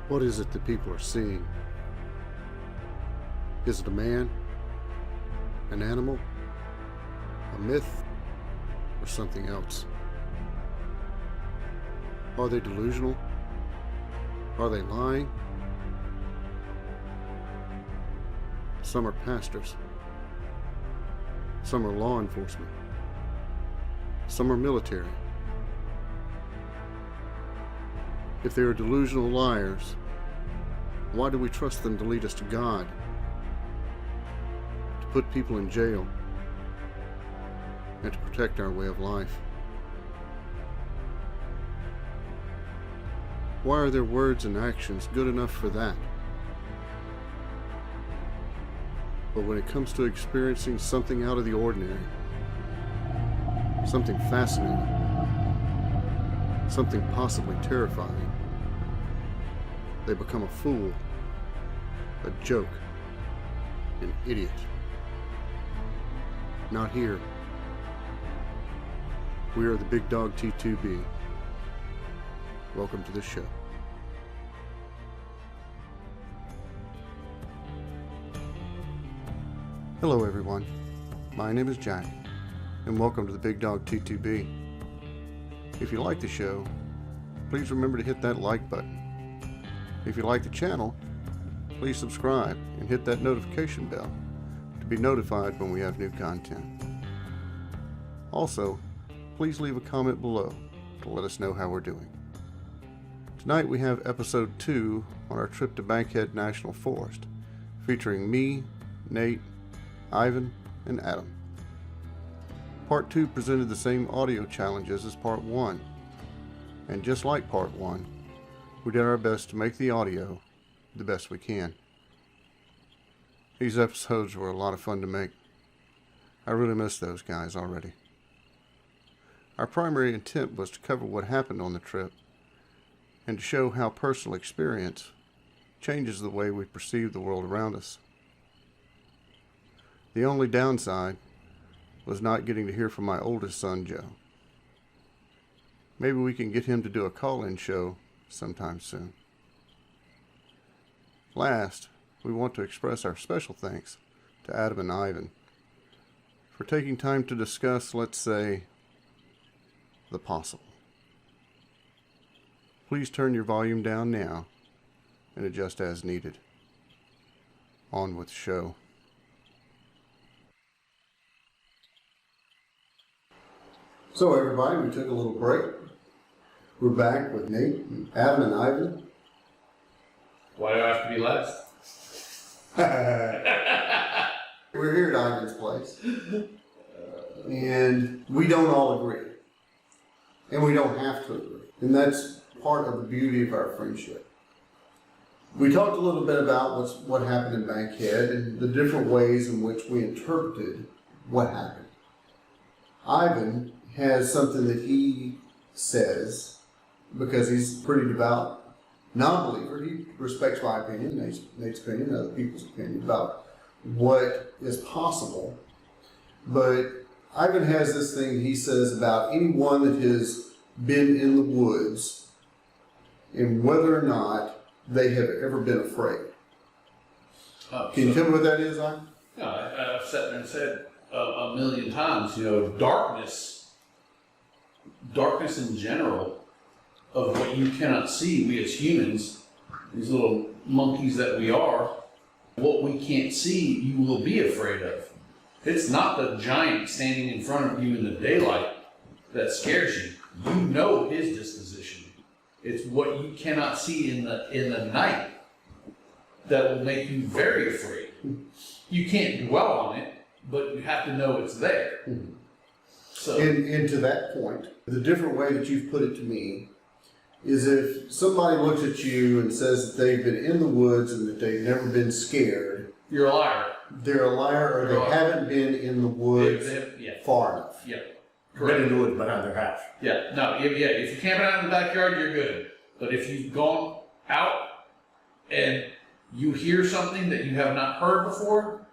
What is it that people are seeing? Is it a man? An animal? A myth? Or something else? Are they delusional? Are they lying? Some are pastors. Some are law enforcement. Some are military. If they are delusional liars, why do we trust them to lead us to God? To put people in jail and to protect our way of life? Why are their words and actions good enough for that? But when it comes to experiencing something out of the ordinary, something fascinating, something possibly terrifying, they become a fool, a joke, an idiot. Not here. We are the Big Dog T2B. Welcome to the show. Hello everyone, my name is Jack, and welcome to the Big Dog T2B. If you like the show, please remember to hit that like button. If you like the channel, please subscribe and hit that notification bell to be notified when we have new content. Also, please leave a comment below to let us know how we're doing. Tonight we have episode 2 on our trip to Bankhead National Forest, featuring me, Nate, Ivan, and Adam. Part 2 presented the same audio challenges as Part 1, and just like Part 1, we did our best to make the audio the best we can. These episodes were a lot of fun to make. I really miss those guys already. Our primary intent was to cover what happened on the trip and to show how personal experience changes the way we perceive the world around us. The only downside was not getting to hear from my oldest son, Joe. Maybe we can get him to do a call-in show sometime soon. Last, we want to express our special thanks to Adam and Ivan for taking time to discuss, let's say, the possible. Please turn your volume down now and adjust as needed. On with the show. So everybody, we took a little break. We're back with Nate, and Adam, and Ivan. Why do I have to be last? We're here at Ivan's place, and we don't all agree, and we don't have to agree, and that's part of the beauty of our friendship. We talked a little bit about what happened in Bankhead and the different ways in which we interpreted what happened. Ivan has something that he says, because he's a pretty devout non-believer. He respects my opinion, Nate's opinion, other people's opinion about what is possible. But Ivan has this thing he says about anyone that has been in the woods and whether or not they have ever been afraid. Can you tell me what that is, Ivan? Yeah, I've sat there and said a million times, darkness in general, of what you cannot see, we as humans, these little monkeys that we are, what we can't see, you will be afraid of. It's not the giant standing in front of you in the daylight that scares you. You know his disposition. It's what you cannot see in the night that will make you very afraid. You can't dwell on it, but you have to know it's there. So, and to that point, the different way that you've put it to me is if somebody looks at you and says that they've been in the woods and that they've never been scared, you're a liar. They're a liar, or they haven't been in the woods far enough. Yeah, correct. Been in the woods behind their house. Yeah, no, if you're camping out in the backyard, you're good. But if you've gone out and you hear something that you have not heard before,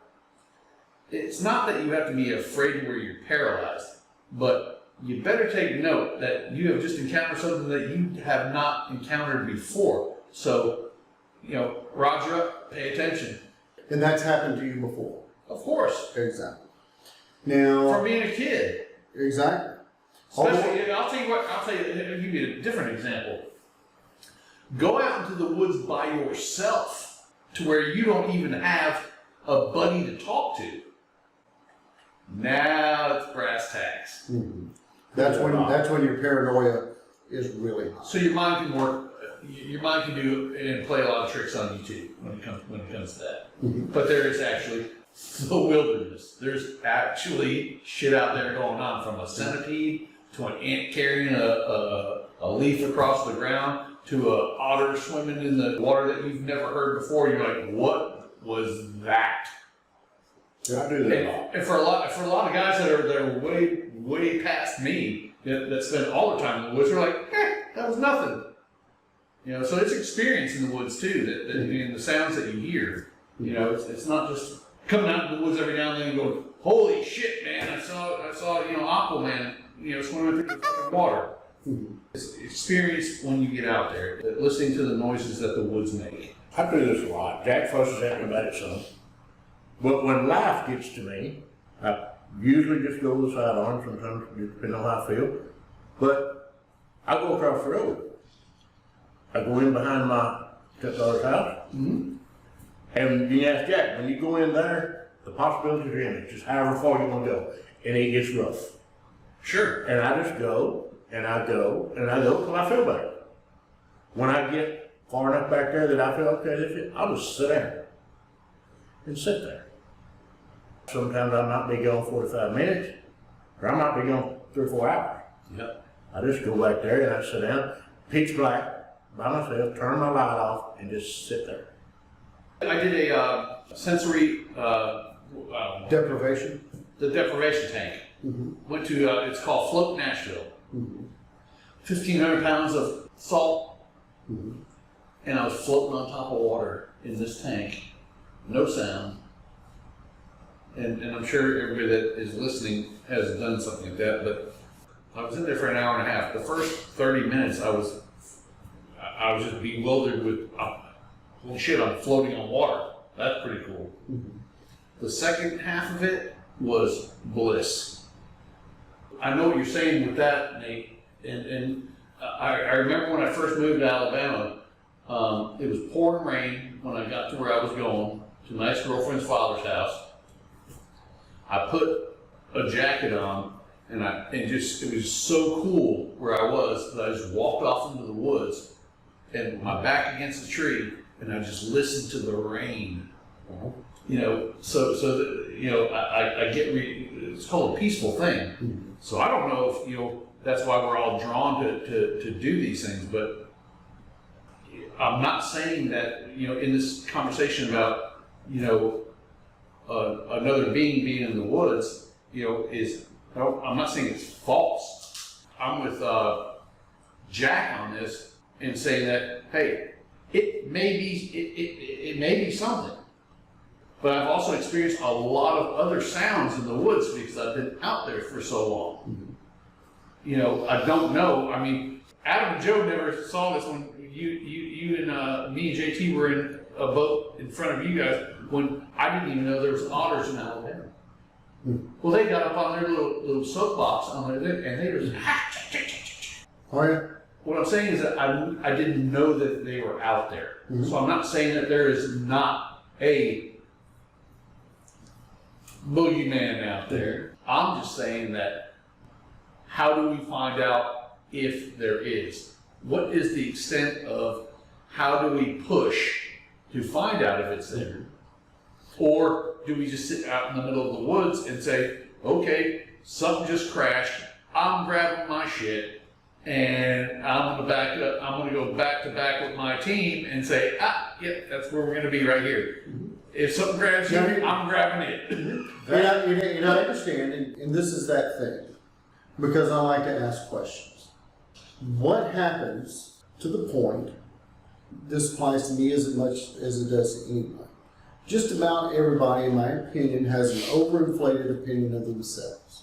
it's not that you have to be afraid where you're paralyzed, but you better take note that you have just encountered something that you have not encountered before. So Roger up, pay attention. And that's happened to you before. Of course. Exactly. Now, From being a kid. exactly. Especially, I'll tell you, give you a different example. Go out into the woods by yourself to where you don't even have a buddy to talk to. Now it's brass tacks. Mhm. That's when your paranoia is really high. So your mind can work. Your mind can do and play a lot of tricks on you too when it comes to that. Mhm. But there is actually the wilderness. There's actually shit out there going on, from a centipede to an ant carrying a leaf across the ground to a otter swimming in the water that you've never heard before. You're like, what was that? I do that a lot. And for a lot of guys that are way past me, that spend all the time in the woods, are like, that was nothing. So it's experience in the woods too, that and the sounds that you hear. It's not just coming out in the woods every now and then and going, holy shit, man, I saw Aquaman, swimming through the fucking water. Mhm. It's experience when you get out there, listening to the noises that the woods make. I do this a lot. Jack fusses at me about it some. But when life gets to me, I usually just go to the sidearm, sometimes depending on how I feel. But I go across the road. I go in behind my stepdaughter's house. Mm-hmm. And you ask Jack, when you go in there, the possibilities are in it, just however far you want to go. And it gets rough. Sure. And I just go, and I go, and I go till I feel better. When I get far enough back there that I feel okay, I'll just sit down and sit there. Sometimes I might be gone 45 minutes, or I might be gone 3 or 4 hours. Yep. I just go back there and I sit down, pitch black, by myself, turn my light off, and just sit there. I did a sensory Deprivation. the deprivation tank. Mhm. Went to it's called Float Nashville. Mhm. 1,500 pounds of salt, Mhm. and I was floating on top of water in this tank, no sound. And I'm sure everybody that is listening has done something like that, but I was in there for an hour and a half. The first 30 minutes, I was just bewildered with, holy shit, I'm floating on water. That's pretty cool. Mhm. The second half of it was bliss. I know what you're saying with that, Nate, and I remember when I first moved to Alabama, it was pouring rain when I got to where I was going, to my ex-girlfriend's father's house. I put a jacket on, and it was so cool where I was that I just walked off into the woods, and my back against the tree, and I just listened to the rain. I get it's called a peaceful thing. Mhm. So I don't know if that's why we're all drawn to do these things, but I'm not saying that in this conversation about another being in the woods I'm not saying it's false. I'm with Jack on this and saying that, hey, it may be something, but I've also experienced a lot of other sounds in the woods because I've been out there for so long. Mhm. I don't know. I mean, Adam and Joe never saw this when you and me and JT were in a boat in front of you guys when I didn't even know there was otters in Alabama. Well, they got up on their little soapbox on there and they were just, Oh yeah. what I'm saying is that I didn't know that they were out there. Mhm. So I'm not saying that there is not a boogeyman out there. I'm just saying that how do we find out if there is? What is the extent of how do we push to find out if it's there? Or do we just sit out in the middle of the woods and say, okay, something just crashed, I'm grabbing my shit, and I'm gonna back up, I'm gonna go back to back with my team and say, yep, that's where we're gonna be right here. If something grabs you, I'm grabbing it. You know, I understand, and this is that thing, because I like to ask questions. What happens to the point, this applies to me as much as it does to anyone, just about everybody, in my opinion, has an overinflated opinion of themselves.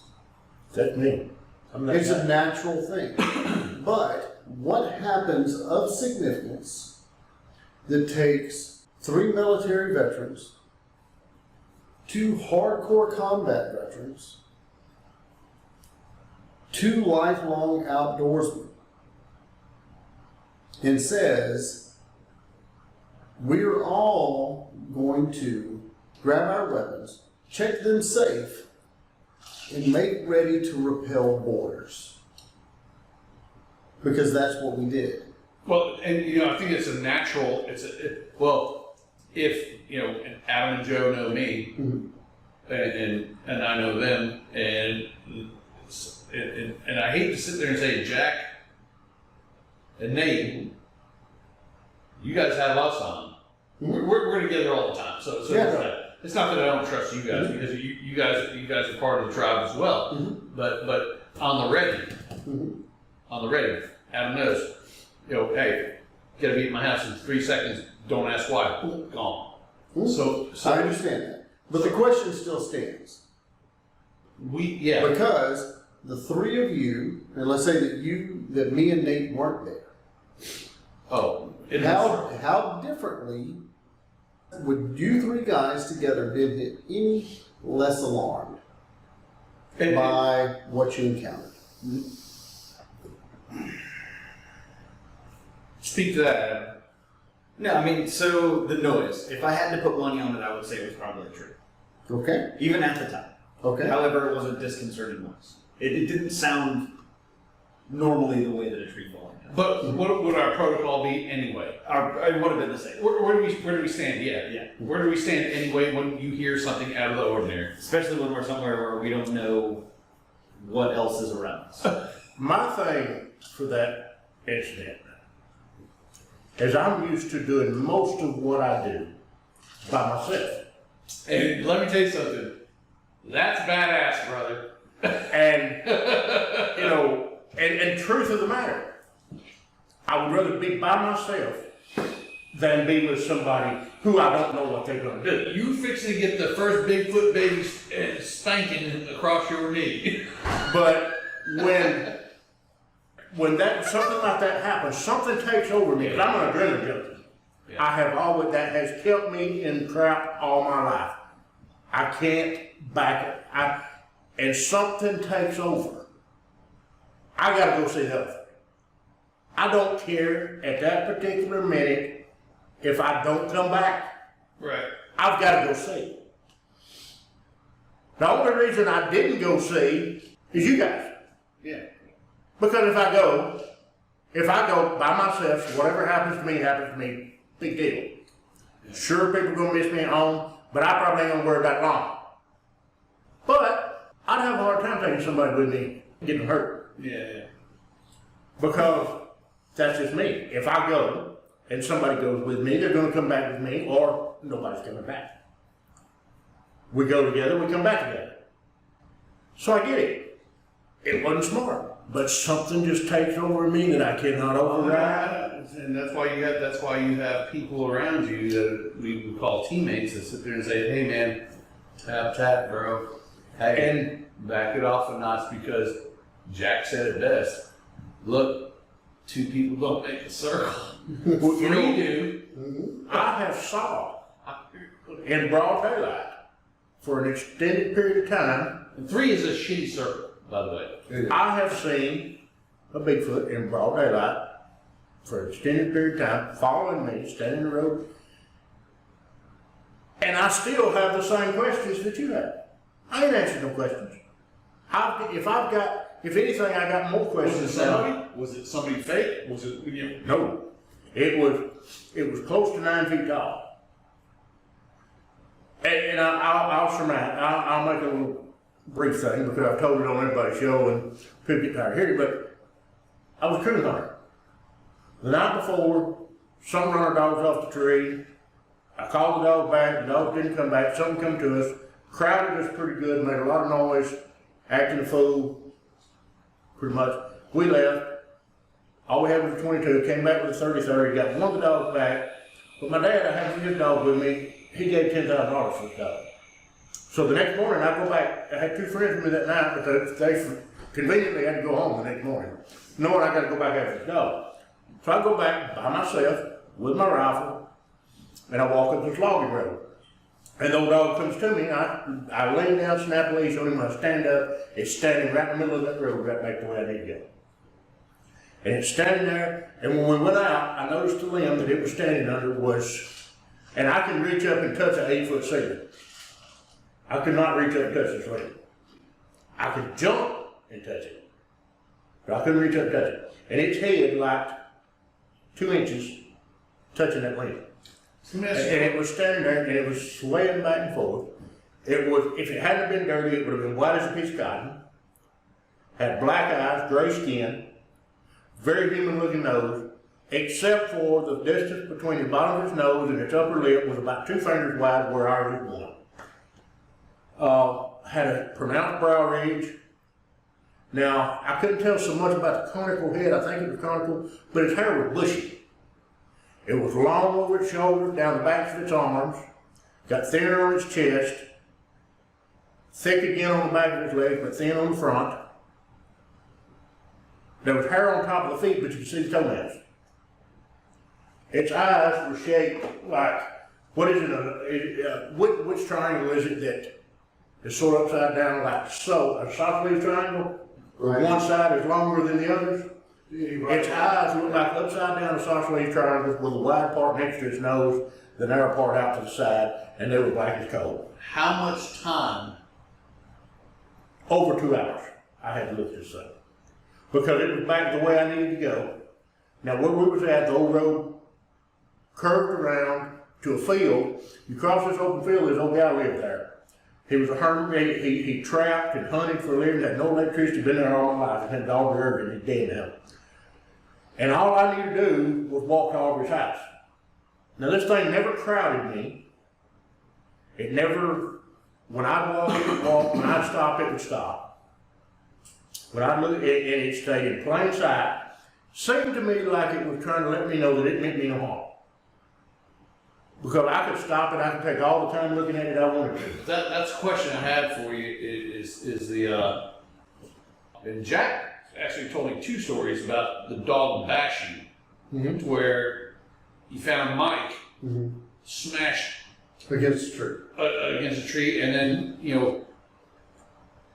That's me. I'm that It's guy. a natural thing. But what happens of significance that takes 3 military veterans, 2 hardcore combat veterans, 2 lifelong outdoorsmen, and says, we're all going to grab our weapons, check them safe, and make ready to repel borders. Because that's what we did. Well, and I think it's a natural. Well, if and Adam and Joe know me, and I know them, and I hate to sit there and say Jack and Nate, you guys have us on. We're together all the time, so Yeah. it's not that I don't trust you guys because you guys are part of the tribe as well. But on the ready, Adam knows. Hey, gotta be at my house in 3 seconds. Don't ask why. Gone. So I understand that. But the question still stands. Because the 3 of you, and let's say that me and Nate weren't there. Oh. How differently would you 3 guys together been any less alarmed by what you encountered? Speak to that, Adam. No, I mean, so the noise, if I had to put money on it, I would say it was probably a tree. Okay. Even at the time. Okay. However, it was a disconcerting noise. It didn't sound normally the way that a tree falling does. But what would our protocol be anyway? It would have been the same. Where do we stand? Yeah. Where do we stand anyway when you hear something out of the ordinary? Especially when we're somewhere where we don't know what else is around us. My thing for that incident is I'm used to doing most of what I do by myself. And let me tell you something. That's badass, brother. And, and truth of the matter, I would rather be by myself than be with somebody who I don't know what they're going to do. You fixing to get the first Bigfoot baby spanking across your knee. But when something like that happens, something takes over me, because I'm an adrenaline junkie. Yeah. I have always, that has kept me in trap all my life. I can't back it. And something takes over. I gotta go see health. I don't care at that particular minute if I don't come back. Right. I've gotta go see. The only reason I didn't go see is you guys. Yeah. Because if I go by myself, so whatever happens to me, big deal. Sure, people are gonna miss me at home, but I probably ain't gonna worry about it long. But I'd have a hard time taking somebody with me getting hurt. Yeah. Because that's just me. If I go and somebody goes with me, they're gonna come back with me, or nobody's coming back. We go together, we come back together. So I get it. It wasn't smart. But something just takes over me that I cannot override. And that's why you have people around you that we would call teammates that sit there and say, hey man, tap tap bro. Hey, and back it off a notch because Jack said it best. Look, 2 people don't make a circle. 3 do. I have saw in broad daylight for an extended period of time. And 3 is a shitty circle, by the way. I have seen a Bigfoot in broad daylight for an extended period of time, following me, standing in the road. And I still have the same questions that you have. I ain't answering no questions. If anything, I got more questions. Was it somebody fake? Was it, No. It was close to 9 feet tall. And I'll surmise, I'll make a little brief thing because I've told it on everybody's show and people get tired of hearing it, but I was coon hunter. The night before, some run our dogs off the tree. I called the dog back, the dog didn't come back, something come to us, crowded us pretty good, made a lot of noise, acting a fool, pretty much. We left. All we had was a 22, came back with a 30-30, got one of the dogs back, but my dad, I had his dog with me, he gave $10,000 for the dog. So the next morning I go back, I had 2 friends with me that night, but they conveniently had to go home the next morning, knowing I got to go back after the dog. So I go back by myself with my rifle, and I walk up this logging road. And the old dog comes to me, and I lay down, snap a leash on him, I stand up, it's standing right in the middle of that road, right back the way I need to go. And it's standing there, and when we went out, I noticed the limb that it was standing under was, and I can reach up and touch an 8-foot ceiling. I could not reach up and touch this limb. I could jump and touch it, but I couldn't reach up and touch it. And its head like 2 inches touching that limb. And it was standing there, and it was swaying back and forth. It was, if it hadn't been dirty, it would have been white as a piece of cotton. Had black eyes, gray skin, very human-looking nose, except for the distance between the bottom of its nose and its upper lip was about 2 fingers wide, where ours was one. Had a pronounced brow ridge. Now, I couldn't tell so much about the conical head. I think it was conical, but its hair was bushy. It was long over its shoulders, down the backs of its arms, got thinner on its chest, thick again on the back of its legs, but thin on the front. There was hair on top of the feet, but you could see the toenails. Its eyes were shaped like, what is it, which triangle is it that is sort of upside down like so, a isosceles triangle? Right. One side is longer than the others. Its eyes looked like upside down isosceles triangles with a wide part next to its nose, the narrow part out to the side, and they were black as coal. How much time? Over 2 hours. I had to look this up. Because it was back the way I needed to go. Now where we was at, the old road curved around to a field. You cross this open field, this old guy lived there. He was a hermit, he trapped and hunted for a living, had no electricity, been there all my life, and had dog urban, he's dead now. And all I needed to do was walk to Aubrey's house. Now this thing never crowded me. It never, when I'd walk, it would walk, when I'd stop, it would stop. When I'd look at it, and it stayed in plain sight, seemed to me like it was trying to let me know that it meant me no harm. Because I could stop it, I could take all the time looking at it I wanted to. That's a question I had for you, is the, and Jack actually told me 2 stories about the dog bashing, to where you found Mike smashed Against a tree. Against a tree, and then, you know,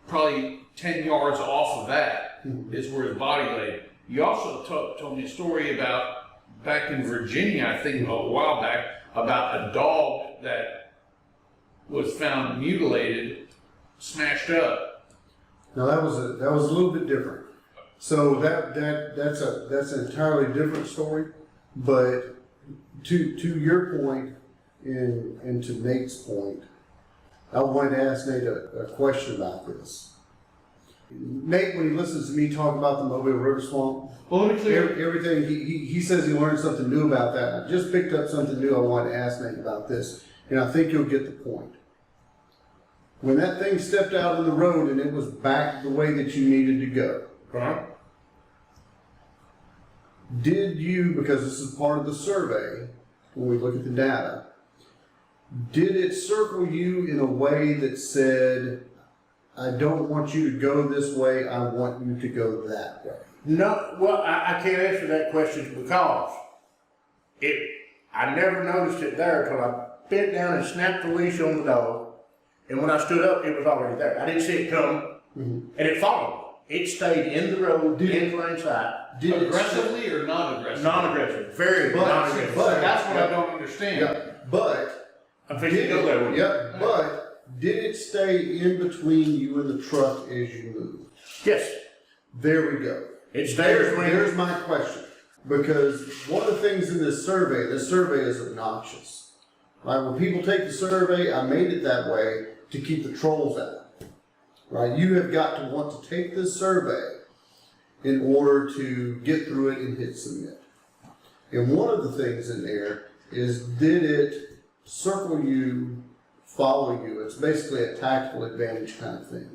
probably 10 yards off of that is where his body lay. You also told me a story about back in Virginia, I think a while back, about a dog that was found mutilated, smashed up. Now that was a little bit different. So that's an entirely different story. But to your point and to Nate's point, I wanted to ask Nate a question about this. Nate, when he listens to me talk about the Mobile River Swamp, well, let me clear everything, he says he learned something new about that. I just picked up something new I wanted to ask Nate about this, and I think you'll get the point. When that thing stepped out in the road and it was back the way that you needed to go, did you, because this is part of the survey, when we look at the data, did it circle you in a way that said, I don't want you to go this way, I want you to go that way? No, well, I can't answer that question because I never noticed it there until I bent down and snapped the leash on the dog, and when I stood up, it was already there. I didn't see it come, and it followed me. It stayed in the road, in plain sight. aggressively or not aggressively? Non-aggressive, very non-aggressive. But that's what I don't understand. Yeah, but I'm fixing to go there with you. yeah, but did it stay in between you and the truck as you moved? Yes. There we go. It stays There's my question. Because one of the things in this survey is obnoxious. Right? When people take the survey, I made it that way to keep the trolls out. Right? You have got to want to take this survey in order to get through it and hit submit. And one of the things in there is, did it circle you, follow you? It's basically a tactical advantage kind of thing.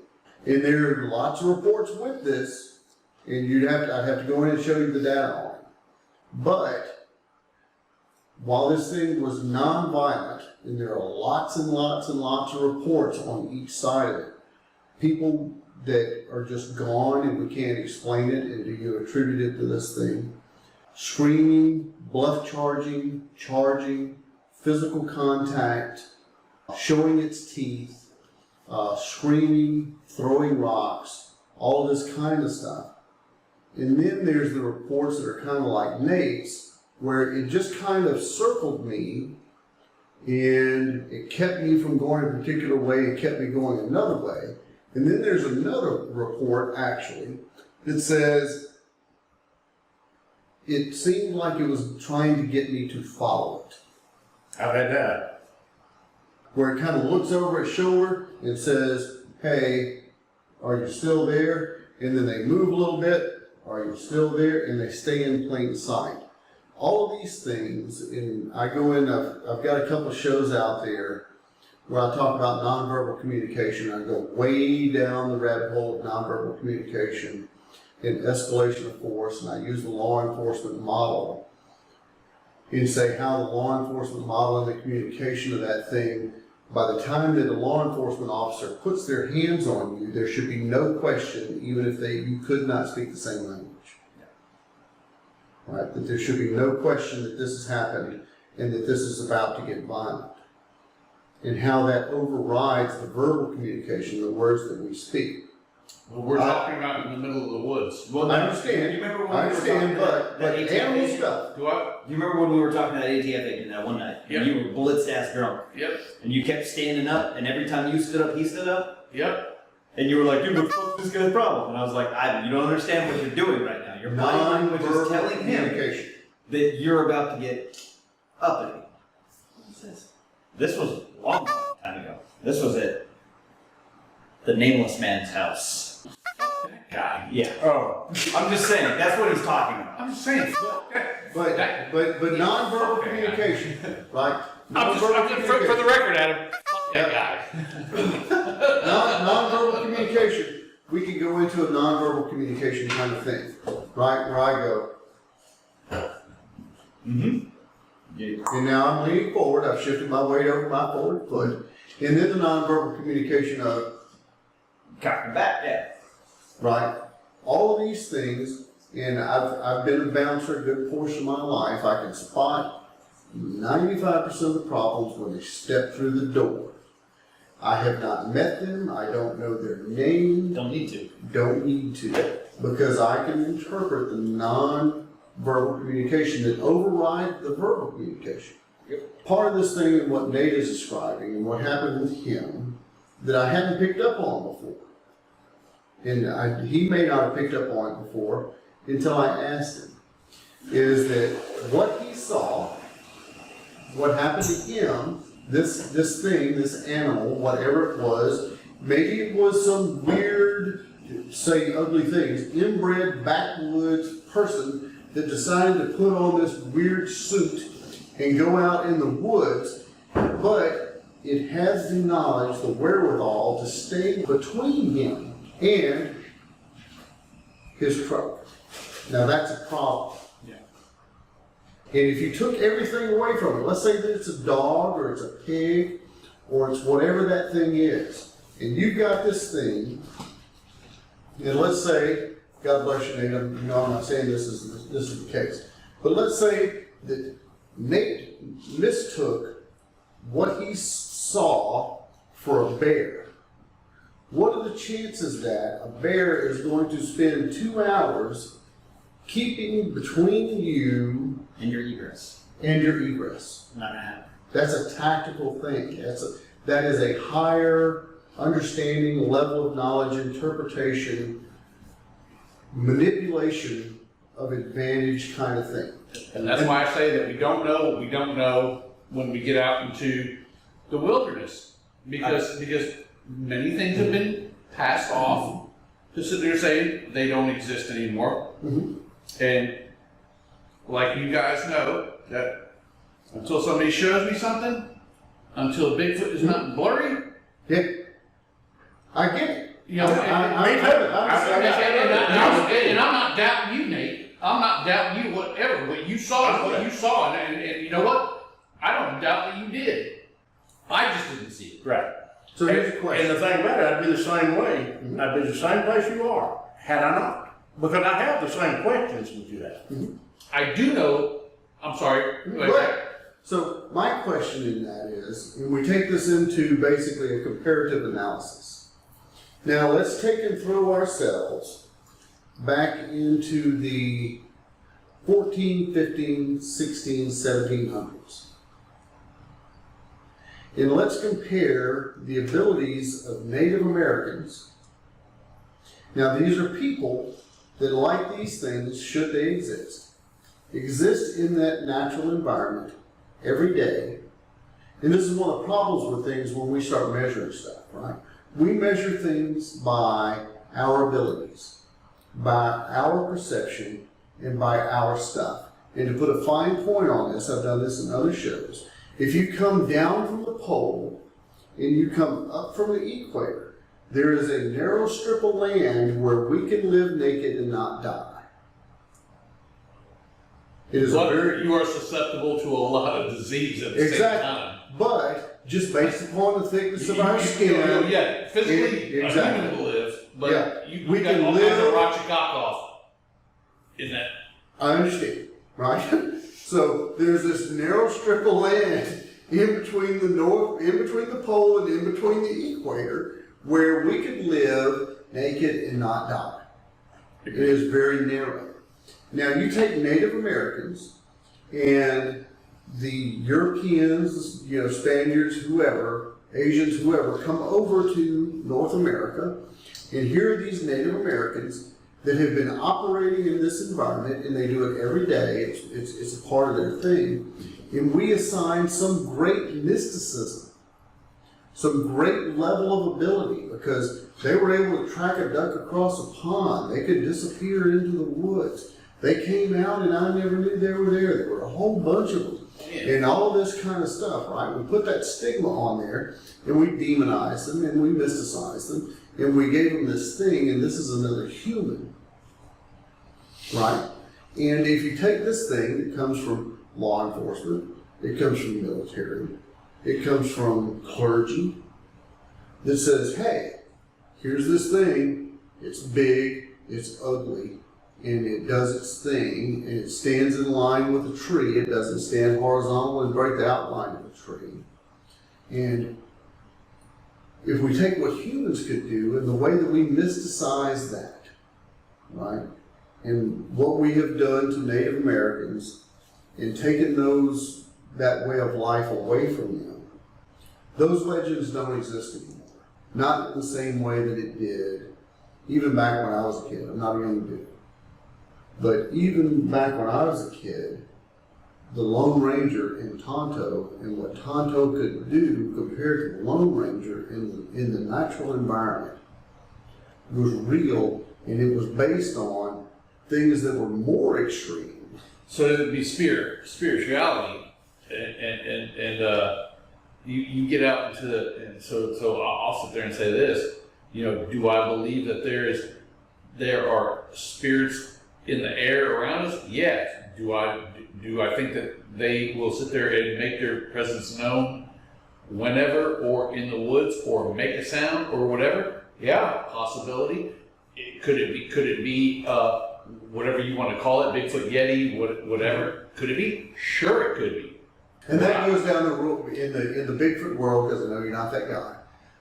And there are lots of reports with this, and I'd have to go in and show you the data on it. But while this thing was non-violent, and there are lots and lots and lots of reports on each side of it, people that are just gone and we can't explain it, and do you attribute it to this thing? Screaming, bluff charging, physical contact, showing its teeth, screaming, throwing rocks, all this kind of stuff. And then there's the reports that are kind of like Nate's, where it just kind of circled me and it kept me from going a particular way, it kept me going another way. And then there's another report, actually, that says it seemed like it was trying to get me to follow it. I've had that. Where it kind of looks over its shoulder and says, hey, are you still there? And then they move a little bit, are you still there? And they stay in plain sight. All of these things, and I go in, I've got a couple of shows out there where I talk about nonverbal communication. I go way down the rabbit hole of nonverbal communication and escalation of force, and I use the law enforcement model and say how the law enforcement model and the communication of that thing, by the time that a law enforcement officer puts their hands on you, there should be no question, even if you could not speak the same language. Right? That there should be no question that this has happened and that this is about to get violent. And how that overrides the verbal communication, the words that we speak. Well, we're talking about in the middle of the woods. Well, I understand. You remember when I we were talking understand, about but that animal ATF stuff. Do I? You remember when we were talking to that ATF agent that one night? Yep. And you were blitzed ass drunk. Yep. And you kept standing up, and every time you stood up, he stood up. Yep. And you were like, dude, what the fuck's this guy's problem? And I was like, Ivan, you don't understand what you're doing right now. Your body language is telling him communication. that you're about to get uppity. What's this? This was a long time ago. This was at the nameless man's house. That guy. Yeah. Oh, I'm just saying, that's what he's talking about. I'm just saying. But nonverbal communication, right? I'm just for the record, Adam. Fuck that guy. Non-verbal communication, we can go into a non-verbal communication kind of thing, right? Where I go, and now I'm leaning forward, I've shifted my weight over my forward foot, and then the non-verbal communication of, Cocking back, yeah. right? All of these things, and I've been a bouncer a good portion of my life, I can spot 95% of the problems when they step through the door. I have not met them, I don't know their name. Don't need to. Don't need to, because I can interpret the non-verbal communication that overrides the verbal communication. Part of this thing and what Nate is describing and what happened with him that I hadn't picked up on before, and he may not have picked up on it before until I asked him, is that what he saw, what happened to him, this thing, this animal, whatever it was, maybe it was some weird, say ugly things, inbred backwoods person that decided to put on this weird suit and go out in the woods, but it has the knowledge, the wherewithal to stay between him and his truck. Now that's a problem. And if you took everything away from it, let's say that it's a dog or it's a pig or it's whatever that thing is, and you've got this thing, and let's say, God bless you, Nate, I'm not saying this is the case, but let's say that Nate mistook what he saw for a bear. What are the chances that a bear is going to spend 2 hours keeping between you And your egress. and your egress? Not gonna happen. That's a tactical thing. That is a higher understanding, level of knowledge, interpretation, manipulation of advantage kind of thing. And that's why I say that we don't know what we don't know when we get out into the wilderness. Because many things have been passed off to sit there saying they don't exist anymore. Mm-hmm. And like you guys know, that until somebody shows me something, until Bigfoot is not blurry, Yeah, I get it. you know, and I'm not doubting you, Nate. I'm not doubting you. Whatever, what you saw is what you saw, and you know what? I don't doubt that you did. I just didn't see it. right. So here's the question. And the thing about it, I'd be the same way. I'd be the same place you are, had I not. Because I have the same questions that you have. I do know. I'm sorry. Right. So my question in that is, and we take this into basically a comparative analysis. Now let's take and throw ourselves back into the 14, 15, 16, 1700s. And let's compare the abilities of Native Americans. Now these are people that, like these things, should they exist in that natural environment every day. And this is one of the problems with things when we start measuring stuff, right? We measure things by our abilities, by our perception, and by our stuff. And to put a fine point on this, I've done this in other shows. If you come down from the pole and you come up from the equator, there is a narrow strip of land where we can live naked and not die. It is you are susceptible to a lot of disease at the same time. But just based upon the thickness of our skin. Yeah, physically, a human will live, but we can all kinds of rot your cock off in that. I understand, right? So there's this narrow strip of land in between the pole and in between the equator where we can live naked and not die. It is very narrow. Now you take Native Americans and the Europeans, Spaniards, whoever, Asians, whoever, come over to North America, and here are these Native Americans that have been operating in this environment, and they do it every day. It's a part of their thing. And we assign some great mysticism, some great level of ability, because they were able to track a duck across a pond. They could disappear into the woods. They came out and I never knew they were there. There were a whole bunch of them. And all this kind of stuff, right? We put that stigma on there and we demonize them and we mysticize them and we gave them this thing, and this is another human, right? And if you take this thing that comes from law enforcement, it comes from military, it comes from clergy that says, hey, here's this thing, it's big, it's ugly, and it does its thing, and it stands in line with a tree. It doesn't stand horizontal and break the outline of a tree. And if we take what humans could do and the way that we mysticize that, right, and what we have done to Native Americans and taken that way of life away from them, those legends don't exist anymore. Not in the same way that it did even back when I was a kid. I'm not a young dude. But even back when I was a kid, the Lone Ranger in Tonto and what Tonto could do compared to the Lone Ranger in the natural environment was real, and it was based on things that were more extreme. So it would be spirituality, and you get out into and so I'll sit there and say this, do I believe that there are spirits in the air around us? Yes. Do I think that they will sit there and make their presence known whenever, or in the woods, or make a sound, or whatever? Yeah, possibility. Could it be whatever you want to call it, Bigfoot, Yeti, whatever? Could it be? Sure, it could be. And that goes down the road in the Bigfoot world, because I know you're not that guy.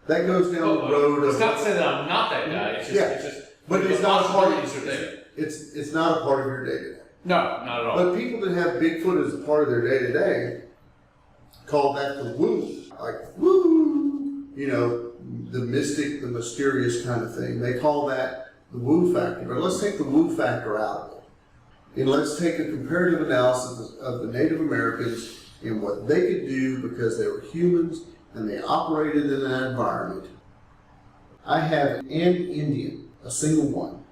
That goes down the road. It's not to say that I'm not that guy. It's just but it's not a part of there. It's not a part of your day-to-day. No, not at all. But people that have Bigfoot as a part of their day-to-day call that the woo. Like, woo! The mystic, the mysterious kind of thing. They call that the woo factor. But let's take the woo factor out of it. And let's take a comparative analysis of the Native Americans and what they could do because they were humans and they operated in that environment. I have an Indian, a single one.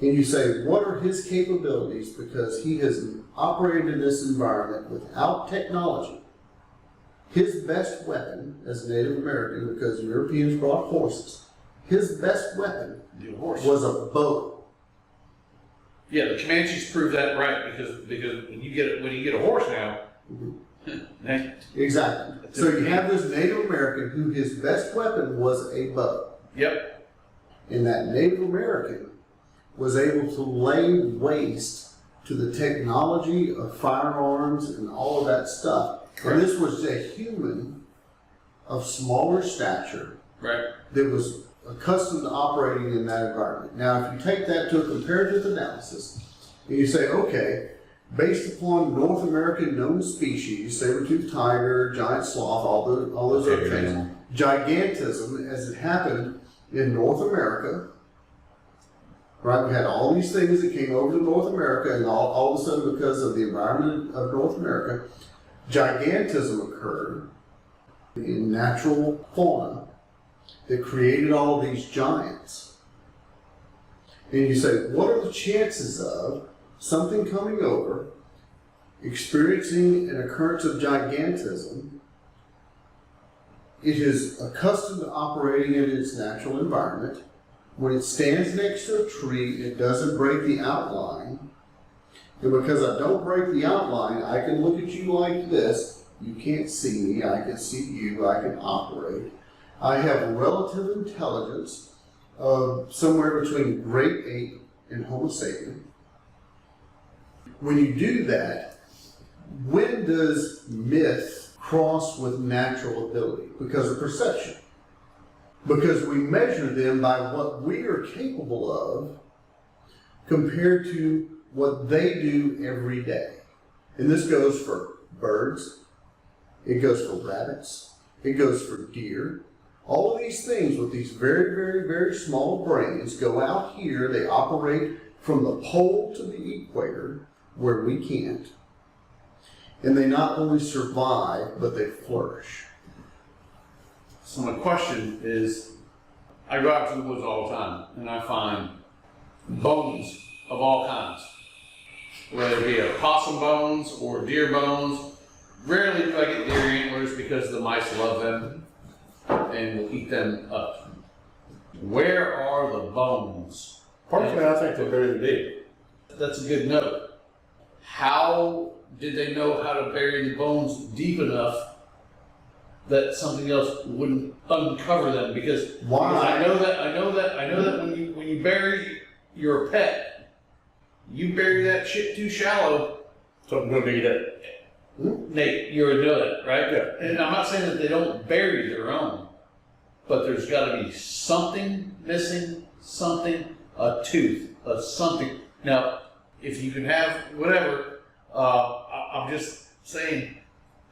And you say, what are his capabilities? Because he has operated in this environment without technology. His best weapon as a Native American, because Europeans brought horses, his best weapon was a bow. Yeah, the Comanches prove that right because when you get a horse now, exactly. So you have this Native American who his best weapon was a bow. Yep. And that Native American was able to lay waste to the technology of firearms and all of that stuff. Correct. And this was a human of smaller stature Right. that was accustomed to operating in that environment. Now, if you take that to a comparative analysis, and you say, okay, based upon North American known species, saber-toothed tiger, giant sloth, all those other things, gigantism as it happened in North America, right? We had all these things that came over to North America, and all of a sudden, because of the environment of North America, gigantism occurred in natural fauna that created all of these giants. And you say, what are the chances of something coming over, experiencing an occurrence of gigantism? It is accustomed to operating in its natural environment. When it stands next to a tree, it doesn't break the outline. And because I don't break the outline, I can look at you like this. You can't see me. I can see you. I can operate. I have relative intelligence of somewhere between great ape and Homo sapien. When you do that, when does myth cross with natural ability? Because of perception. Because we measure them by what we are capable of compared to what they do every day. And this goes for birds, it goes for rabbits, it goes for deer. All of these things with these very, very, very small brains go out here, they operate from the pole to the equator, where we can't. And they not only survive, but they flourish. So my question is, I go out to the woods all the time, and I find bones of all kinds. Whether it be a possum bones or deer bones. Rarely do I get deer antlers because the mice love them and will eat them up. Where are the bones? Personally, I think they're very deep. That's a good note. How did they know how to bury the bones deep enough that something else wouldn't uncover them? Because I know that when you bury your pet, you bury that shit too shallow. Something's gonna be there. Nate, you already know that, right? Yeah. And I'm not saying that they don't bury their own, but there's got to be something missing, a tooth, something. Now, if you can have whatever, I'm just saying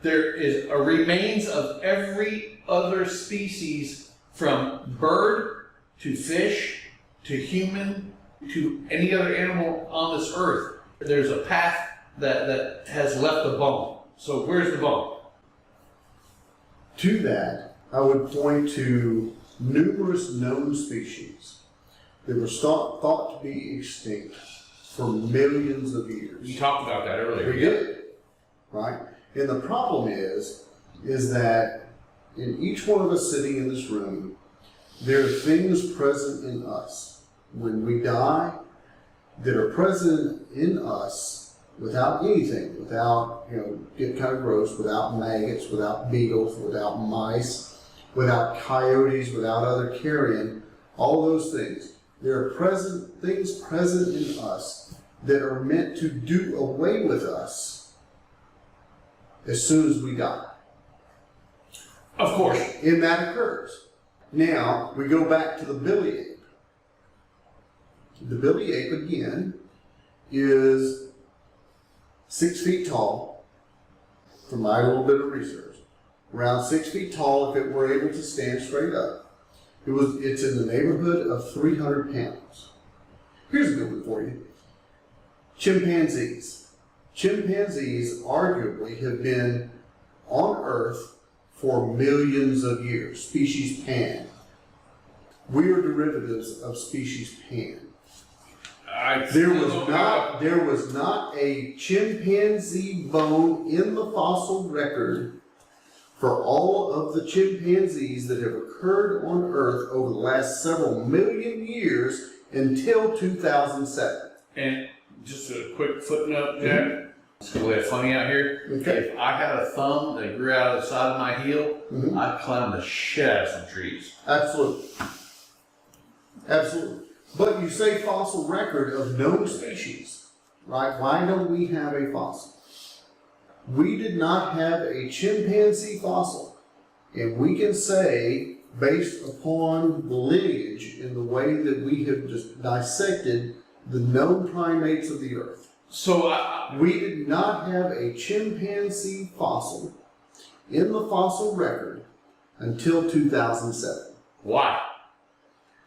there is a remains of every other species, from bird to fish to human to any other animal on this earth. There's a path that has left a bone. So where's the bone? To that, I would point to numerous known species that were thought to be extinct for millions of years. You talked about that earlier. We did, right? And the problem is that in each one of us sitting in this room, there are things present in us when we die that are present in us without anything, without, get kind of gross, without maggots, without beetles, without mice, without coyotes, without other carrion, all those things. There are things present in us that are meant to do away with us as soon as we die. Of course. And that occurs. Now, we go back to the billy ape. The billy ape, again, is 6 feet tall, from my little bit of research. Around 6 feet tall if it were able to stand straight up. It's in the neighborhood of 300 pounds. Here's a good one for you. Chimpanzees. Chimpanzees arguably have been on Earth for millions of years. Species Pan. We are derivatives of species Pan. There was not a chimpanzee bone in the fossil record for all of the chimpanzees that have occurred on Earth over the last several million years until 2007. And just a quick footnote, Jack. It's gonna get funny out here. Okay. If I had a thumb that grew out of the side of my heel, I'd climb the shit out of some trees. Absolutely. Absolutely. But you say fossil record of known species. right? Why don't we have a fossil? We did not have a chimpanzee fossil. And we can say, based upon the lineage in the way that we have just dissected the known primates of the earth, So we did not have a chimpanzee fossil in the fossil record until 2007. why?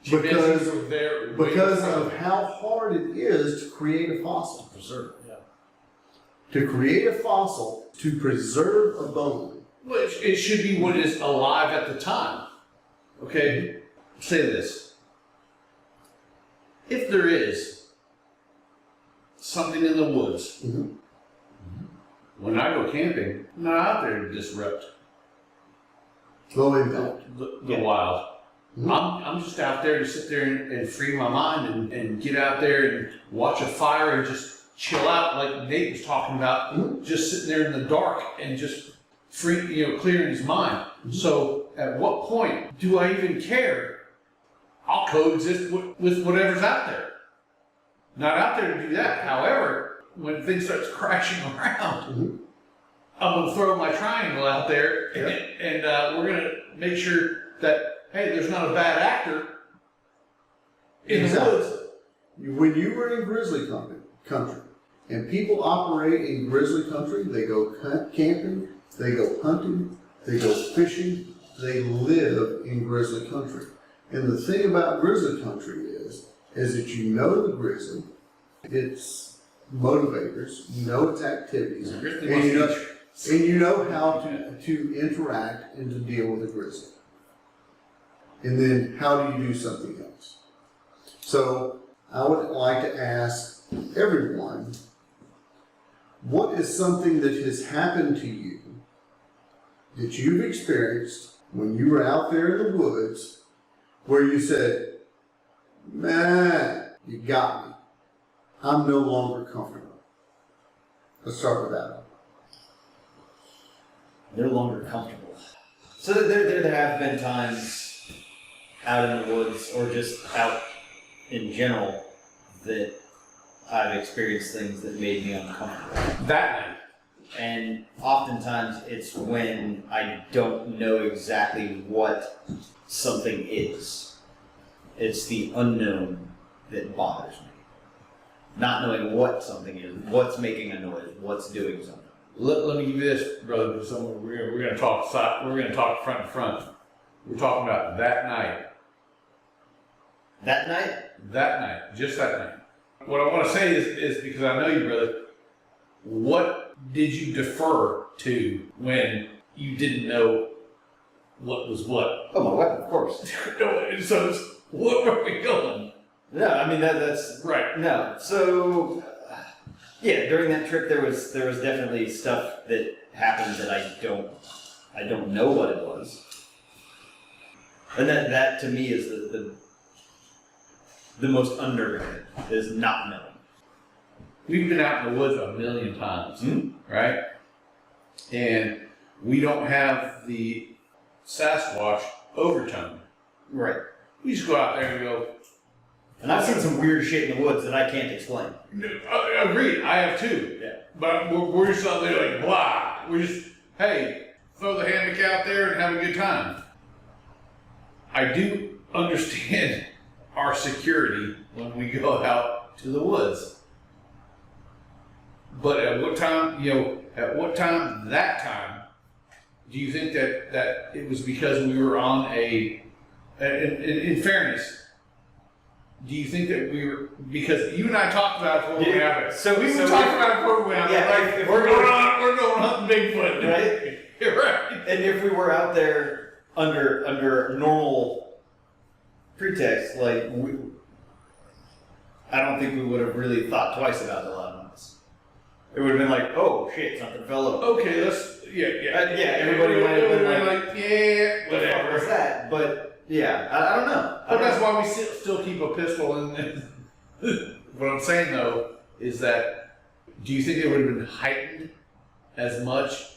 Because, Were there because of how hard it is to create a fossil. Preserve, yeah. To create a fossil, to preserve a bone. Well, it should be what is alive at the time. Okay, say this. If there is something in the woods, when I go camping, I'm not out there to disrupt Low impact. the wild. I'm just out there to sit there and free my mind and get out there and watch a fire and just chill out, like Nate was talking about, just sitting there in the dark and just clearing his mind. So at what point do I even care? I'll coexist with whatever's out there. Not out there to do that. However, when things starts crashing around, I'm going to throw my triangle out there and we're going to make sure that, hey, there's not a bad actor in the woods. When you were in grizzly country, and people operate in grizzly country, they go camping, they go hunting, they go fishing, they live in grizzly country. And the thing about grizzly country is that you know the grizzly, its motivators, you know its activities, and you know how to interact and to deal with a grizzly. And then how do you do something else? So I would like to ask everyone, what is something that has happened to you that you've experienced when you were out there in the woods where you said, man, you got me. I'm no longer comfortable. Let's start with that one. No longer comfortable. So there have been times out in the woods or just out in general that I've experienced things that made me uncomfortable. That night. And oftentimes it's when I don't know exactly what something is. It's the unknown that bothers me. Not knowing what something is, what's making a noise, what's doing something. Let me give you this, brother, because we're going to talk front to front. We're talking about that night. That night? That night, just that night. What I want to say is because I know you, brother, what did you defer to when you didn't know what was what? Oh, my weapon, of course. So what were we going? No, I mean that's right. No, so yeah, during that trip there was definitely stuff that happened that I don't know what it was, and that to me is the most unnerving is not knowing. We've been out in the woods a million times, right? And we don't have the Sasquatch overtone. Right. We just go out there and go. And I've seen some weird shit in the woods that I can't explain. Agreed, I have too. Yeah. But we're just out there like, blah. We're just, hey, throw the hammock out there and have a good time. I do understand our security when we go out to the woods. But at what time, that time, do you think that it was because we were on in fairness, do you think that we were, because you and I talked about it before we went out there. So we talked about it before we went out there. Yeah, Like, if we're going hunting Bigfoot. Right? Right. And if we were out there under normal pretext, like I don't think we would have really thought twice about the loudness. It would have been like, oh shit, something fell over. Okay, Everybody might have been like, yeah, what the fuck was that? But yeah, I don't know. But that's why we still keep a pistol. And what I'm saying though is that, do you think it would have been heightened as much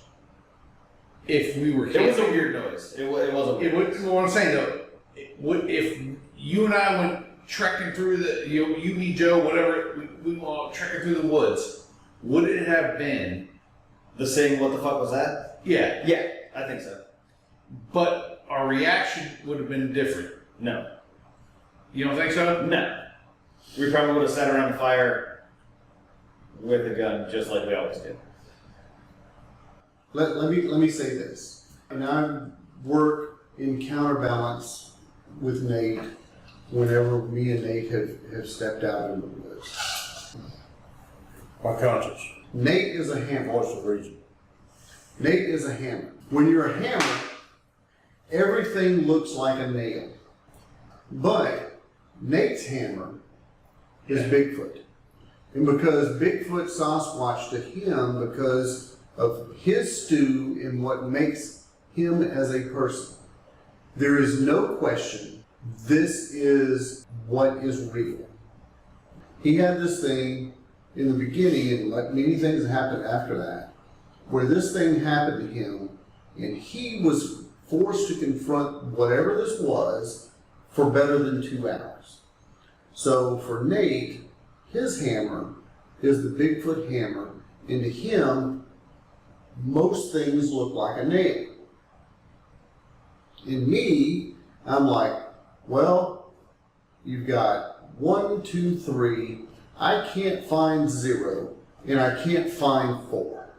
if we were camping? It was a weird noise. It was a weird noise. What I'm saying though, if you and I went trekking through you, me, Joe, whatever, we were trekking through the woods, would it have been The saying, what the fuck was that? Yeah. Yeah, I think so. But our reaction would have been different. No. You don't think so? No. We probably would have sat around the fire with a gun just like we always did. Let me say this. And I work in counterbalance with Nate whenever me and Nate have stepped out in the woods. My conscience. Nate is a hammer. Voice of reason. Nate is a hammer. When you're a hammer, everything looks like a nail. But Nate's hammer is Bigfoot. And because Bigfoot Sasquatch to him, because of his stew and what makes him as a person, there is no question this is what is real. He had this thing in the beginning, and like many things happened after that, where this thing happened to him, and he was forced to confront whatever this was for better than 2 hours. So for Nate, his hammer is the Bigfoot hammer, and to him, most things look like a nail. In me, I'm like, well, you've got 1, 2, 3, I can't find 0, and I can't find 4.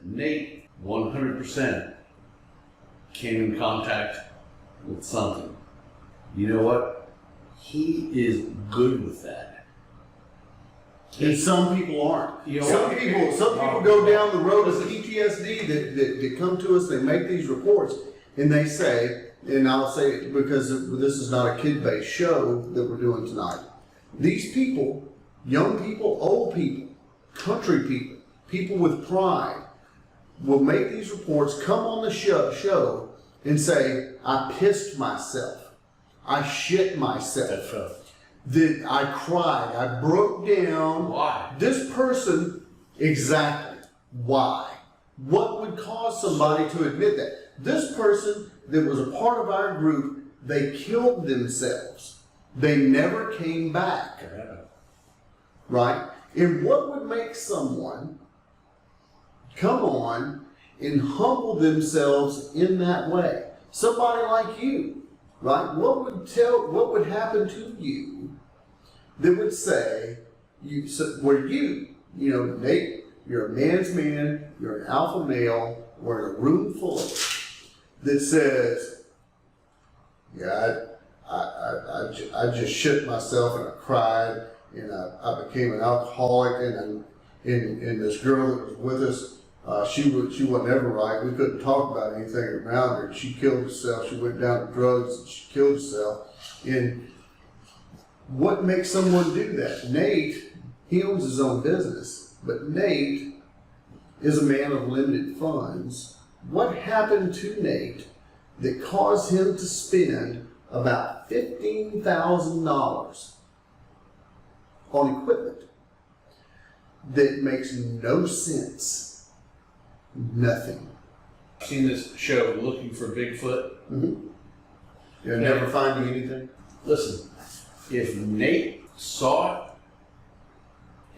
Nate, 100% came in contact with something. You know what? He is good with that. And some people aren't. You know, some people go down the road of PTSD that come to us, they make these reports, and they say, and I'll say it because this is not a kid-based show that we're doing tonight. These people, young people, old people, country people, people with pride, will make these reports, come on the show and say, I pissed myself. I shit myself. That's right. That I cried. I broke down. Why? This person, exactly. Why? What would cause somebody to admit that? This person that was a part of our group, they killed themselves. They never came back. Right? And what would make someone come on and humble themselves in that way? Somebody like you, right? What would happen to you that would say, Nate, you're a man's man, you're an alpha male, we're in a room full of that says, yeah, I just shit myself and I cried and I became an alcoholic and this girl that was with us, she wasn't ever right. We couldn't talk about anything around her. She killed herself. She went down to drugs and she killed herself. And what makes someone do that? Nate, he owns his own business, but Nate is a man of limited funds. What happened to Nate that caused him to spend about $15,000 on equipment that makes no sense? Nothing. I've seen this show, Looking for Bigfoot. Mm-hmm. You're never finding anything? Listen, if Nate saw it